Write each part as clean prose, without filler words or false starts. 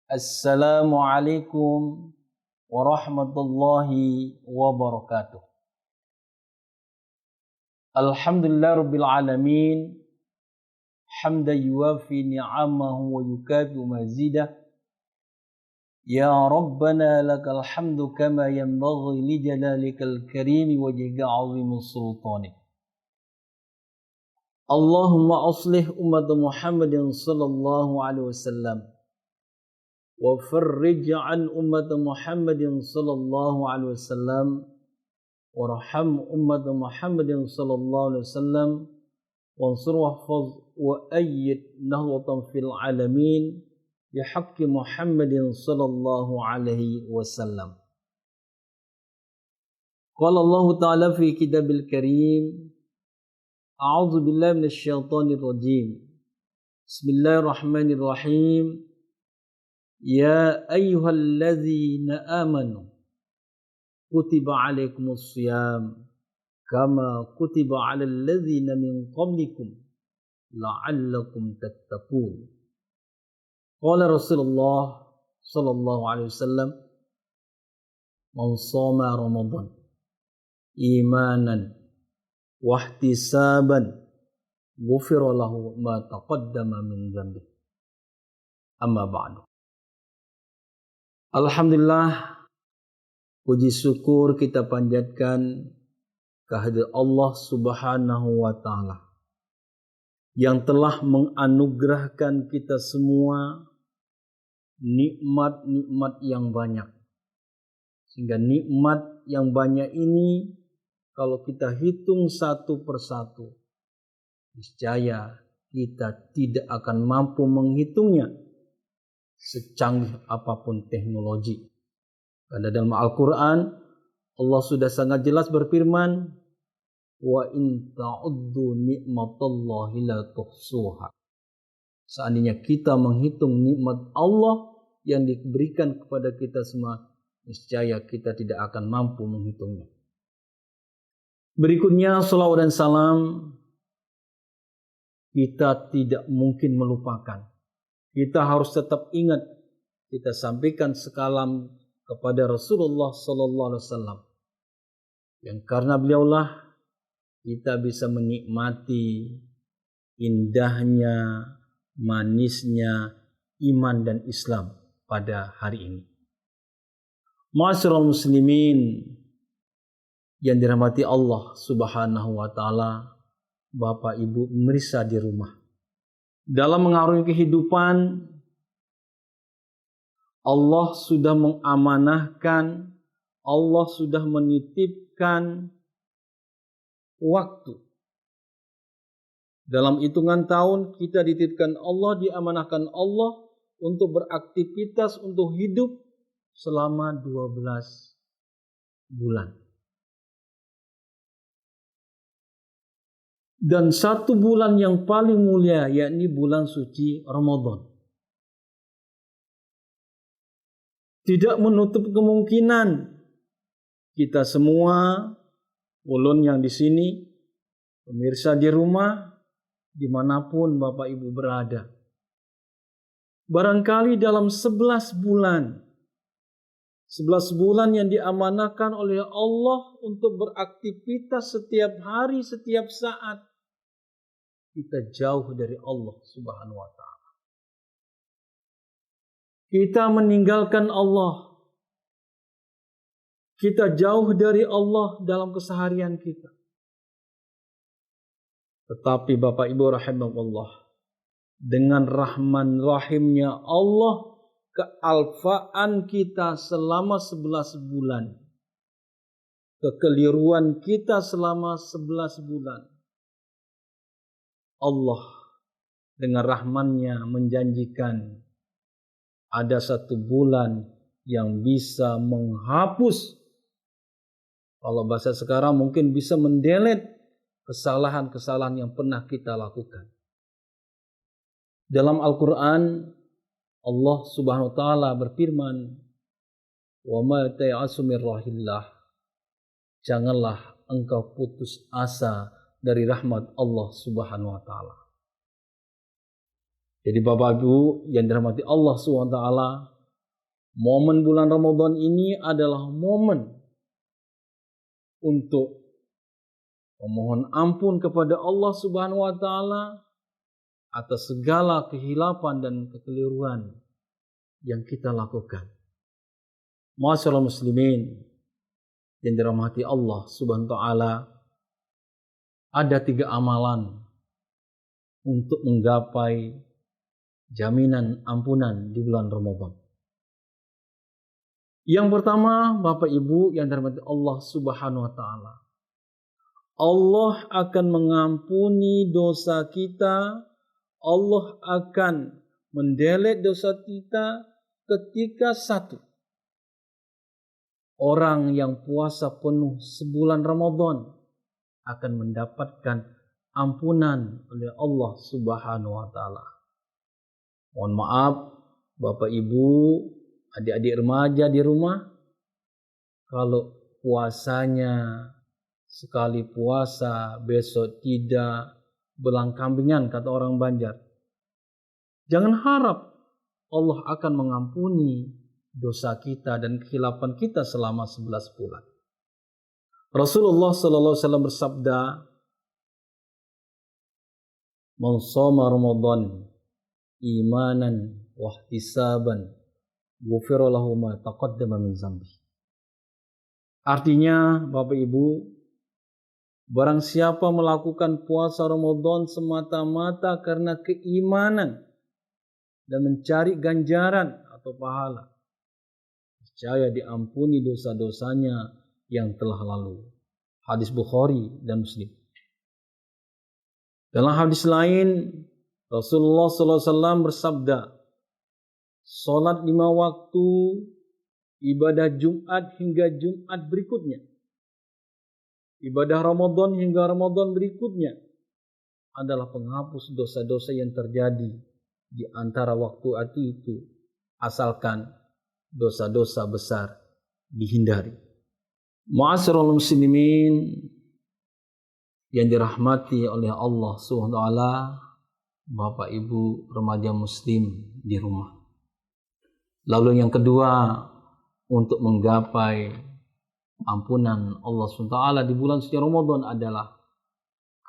Assalamualaikum warahmatullahi wabarakatuh. Alhamdulillah rabbil alamin. Hamdan yuwafi ni'amahu wa yukafi'u mazidah. Ya Rabbana lakal hamdu kama yanbaghi li jalalikal karimi wa jika 'azimus sultanik. Allahumma aslih umat Muhammadin sallallahu alaihi wasallam. وفرج عن أمة محمد صلى الله عليه وسلم وارحم أمة محمد صلى الله عليه وسلم وانصر واحفظ وأيد نهضة في العالمين بحق محمد صلى الله عليه وسلم. قال الله تعالى في كتاب الكريم أعوذ بالله من الشيطان الرجيم بسم الله الرحمن الرحيم Ya ayyuhalladzina amanu kutiba alaikumus syiyam kama kutiba alal ladzina min qablikum la'allakum tattaqun. Qala Rasulullah sallallahu alaihi wasallam man shoma ramadan imanan wa ihtisaban ghufira lahu ma taqaddama min dhanbi. Amma ba'du. Alhamdulillah, puji syukur kita panjatkan kehadirat Allah Subhanahu wa Ta'ala yang telah menganugerahkan kita semua nikmat-nikmat yang banyak. Sehingga nikmat yang banyak ini kalau kita hitung satu persatu, niscaya kita tidak akan mampu menghitungnya secanggih apapun teknologi. Karena dalam Al-Quran Allah sudah sangat jelas berfirman, wa in ta'uddu ni'matallahi la tuhsuha. Seandainya kita menghitung nikmat Allah yang diberikan kepada kita semua, niscaya kita tidak akan mampu menghitungnya. Berikutnya salawat dan salam kita tidak mungkin melupakan. Kita harus tetap ingat, kita sampaikan sekalam kepada Rasulullah sallallahu alaihi wasallam. Yang karena beliaulah kita bisa menikmati indahnya, manisnya iman dan Islam pada hari ini. Ma'asyiral muslimin yang dirahmati Allah Subhanahu wa taala, Bapak Ibu pemirsa di rumah. Dalam mengarungi kehidupan, Allah sudah mengamanahkan, Allah sudah menitipkan waktu. Dalam hitungan tahun kita dititipkan Allah, diamanahkan Allah untuk beraktivitas, untuk hidup selama 12 bulan. Dan satu bulan yang paling mulia, yakni bulan suci Ramadan. Tidak menutup kemungkinan kita semua, ulun yang di sini, pemirsa di rumah, dimanapun Bapak Ibu berada. Barangkali dalam 11 bulan yang diamanahkan oleh Allah untuk beraktivitas setiap hari, setiap saat, kita jauh dari Allah Subhanahu wa Ta'ala. Kita meninggalkan Allah. Kita jauh dari Allah dalam keseharian kita. Tetapi Bapak Ibu rahimakumullah, dengan rahman rahimnya Allah, kealfaan kita selama 11 bulan, kekeliruan kita selama 11 bulan, Allah dengan rahmannya menjanjikan ada satu bulan yang bisa menghapus, kalau bahasa sekarang mungkin bisa mendelete kesalahan-kesalahan yang pernah kita lakukan. Dalam Al-Quran Allah Subhanahu wa taala berfirman, "Wa ma ta'asu min rahillah." Janganlah engkau putus asa dari rahmat Allah Subhanahu wa taala. Jadi Bapak Ibu yang dirahmati Allah Subhanahu wa taala, Momen bulan Ramadan ini adalah momen untuk memohon ampun kepada Allah Subhanahu wa taala atas segala kehilapan dan kekeliruan yang kita lakukan. Ma'asyiral muslimin yang dirahmati Allah Subhanahu wa taala, ada 3 amalan untuk menggapai jaminan ampunan di bulan Ramadan. Yang pertama, Bapak Ibu yang dirahmati Allah Subhanahu wa taala, Allah akan mengampuni dosa kita, Allah akan mendelet dosa kita ketika satu, orang yang puasa penuh sebulan Ramadan akan mendapatkan ampunan oleh Allah Subhanahu wa taala. Mohon maaf Bapak Ibu, adik-adik remaja di rumah, kalau puasanya sekali puasa besok tidak, belang kambingan kata orang Banjar. Jangan harap Allah akan mengampuni dosa kita dan kehilapan kita selama 11 bulan. Rasulullah sallallahu alaihi wasallam bersabda, "Man shoma Ramadan imanan wa ihtisaban, ghufira lahu ma taqaddama min dzambi." Artinya, Bapak Ibu, barang siapa melakukan puasa Ramadan semata-mata karena keimanan dan mencari ganjaran atau pahala, percaya diampuni dosa-dosanya yang telah lalu. Hadis Bukhari dan Muslim. Dalam hadis lain, Rasulullah SAW bersabda, "Salat 5 waktu, ibadah Jumat hingga Jumat berikutnya, ibadah Ramadan hingga Ramadan berikutnya adalah penghapus dosa-dosa yang terjadi di antara waktu itu, asalkan dosa-dosa besar dihindari." Ma'asyiral muslimin yang dirahmati oleh Allah Subhanahu wa taala, Bapak Ibu remaja muslim di rumah. Lalu yang kedua, untuk menggapai ampunan Allah Subhanahu wa taala di bulan suci Ramadan adalah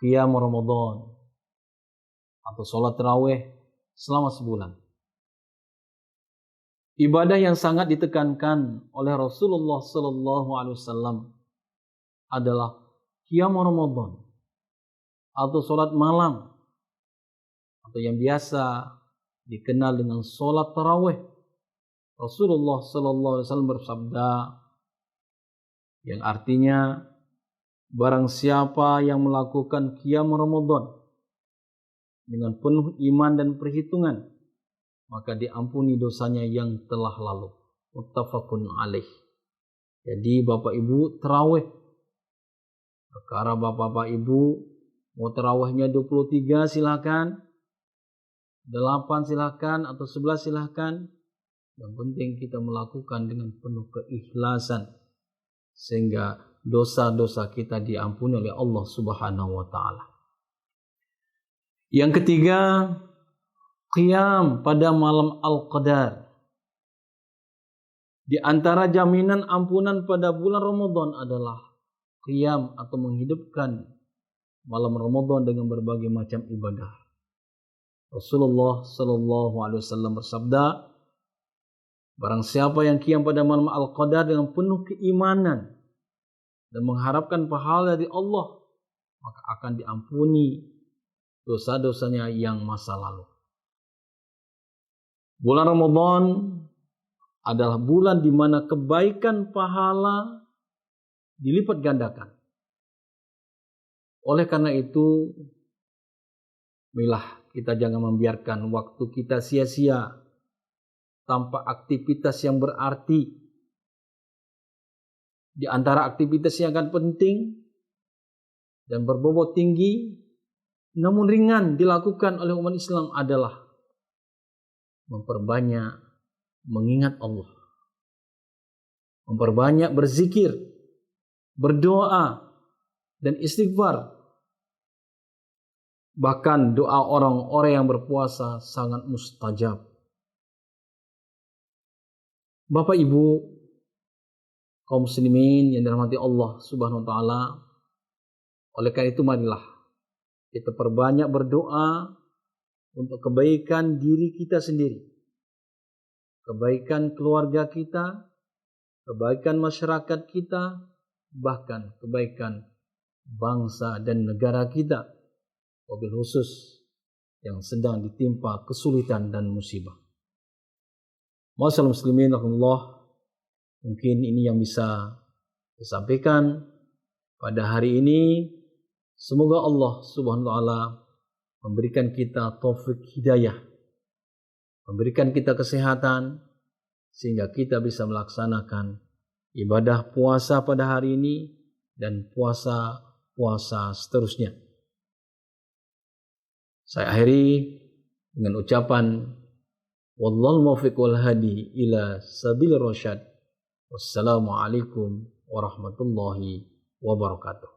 qiyam Ramadan atau salat tarawih selama sebulan. Ibadah yang sangat ditekankan oleh Rasulullah sallallahu alaihi wasallam adalah qiyam Ramadan atau salat malam atau yang biasa dikenal dengan salat tarawih. Rasulullah sallallahu alaihi wasallam bersabda, yang artinya barang siapa yang melakukan qiyam Ramadan dengan penuh iman dan perhitungan, maka diampuni dosanya yang telah lalu. Muttafaqun alaih. Jadi Bapak Ibu tarawih, perkara Bapak Ibu mau tarawihnya 23 silakan, 8 silakan, atau 11 silakan. Yang penting kita melakukan dengan penuh keikhlasan sehingga dosa-dosa kita diampuni oleh Allah Subhanahu wa taala. Yang ketiga, qiyam pada malam Al-Qadar. Di antara jaminan ampunan pada bulan Ramadan adalah qiyam atau menghidupkan malam Ramadan dengan berbagai macam ibadah. Rasulullah sallallahu alaihi wasallam bersabda, barang siapa yang qiyam pada malam Al-Qadar dengan penuh keimanan dan mengharapkan pahala dari Allah, maka akan diampuni dosa-dosanya yang masa lalu. Bulan Ramadan adalah bulan di mana kebaikan pahala dilipat gandakan. Oleh karena itu, marilah kita jangan membiarkan waktu kita sia-sia tanpa aktivitas yang berarti. Di antara aktivitas yang akan penting dan berbobot tinggi namun ringan dilakukan oleh umat Islam adalah memperbanyak mengingat Allah, memperbanyak berzikir, berdoa, dan istighfar. Bahkan doa orang-orang yang berpuasa sangat mustajab. Bapak Ibu kaum muslimin yang dirahmati Allah Subhanahu wa taala, oleh karena itu marilah kita perbanyak berdoa untuk kebaikan diri kita sendiri, kebaikan keluarga kita, kebaikan masyarakat kita, bahkan kebaikan bangsa dan negara kita, wabil khusus yang sedang ditimpa kesulitan dan musibah. Masyaallah muslimin rahimakumullah, mungkin ini yang bisa disampaikan pada hari ini. Semoga Allah Subhanahu wa taala memberikan kita taufik hidayah, memberikan kita kesehatan, sehingga kita bisa melaksanakan ibadah puasa pada hari ini dan puasa seterusnya. Saya akhiri dengan ucapan wallahul muwaffiq wal hadi ila sabilir rasyad. Wassalamualaikum warahmatullahi wabarakatuh.